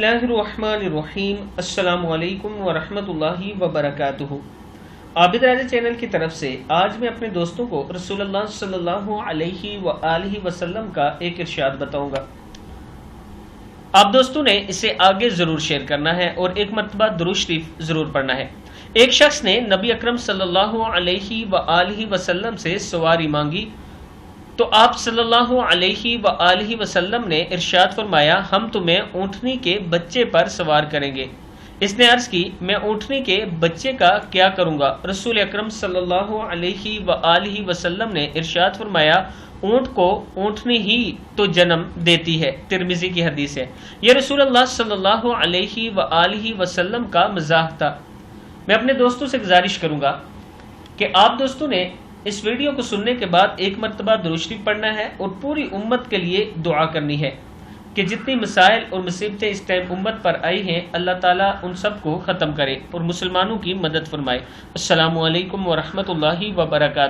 बिस्मिल्लाहिर्रहमानिर्रहीम। अस्सलामु अलैकुम वरहमतुल्लाहि वबरकातुहू। आबिद राजा चैनल की तरफ से आज मैं अपने दोस्तों को रसूलुल्लाह सल्लल्लाहु अलैहि वसल्लम का एक इरशाद बताऊंगा। आप दोस्तों ने इसे आगे ज़रूर शेयर करना है और एक मरतबा दुरूद शरीफ ज़रूर पढ़ना है। एक शख्स ने नबी अकरम सल्लल्लाहु अलैहि वसल्लम से सवारी मांगी तो आप सल्लल्लाहु अलैहि वसल्लम ने इरशाद फरमाया, हम तुम्हें ऊँटनी के बच्चे पर सवार करेंगे। इसने अर्ज की, मैं ऊँटनी के बच्चे का क्या करूँगा? रसूल अकरम सल्लल्लाहु अलैहि वसल्लम ने इरशाद फरमाया, ऊँट को ऊँटनी ही तो जन्म देती है। तिरमिज़ी की हदीस है। यह रसूलुल्लाह सल्लल्लाहु अलैहि वसल्लम का मजाक था। मैं अपने दोस्तों से गुजारिश करूँगा कि आप दोस्तों ने इस वीडियो को सुनने के बाद एक मरतबा दुरूद शरीफ पढ़ना है और पूरी उम्मत के लिए दुआ करनी है कि जितनी मसाइल और मुसीबतें इस टाइम उम्मत पर आई हैं, अल्लाह ताला उन सब को ख़त्म करे और मुसलमानों की मदद फरमाए। अस्सलामु अलैकुम वरहमतुल्लाहि वबरकातुहू।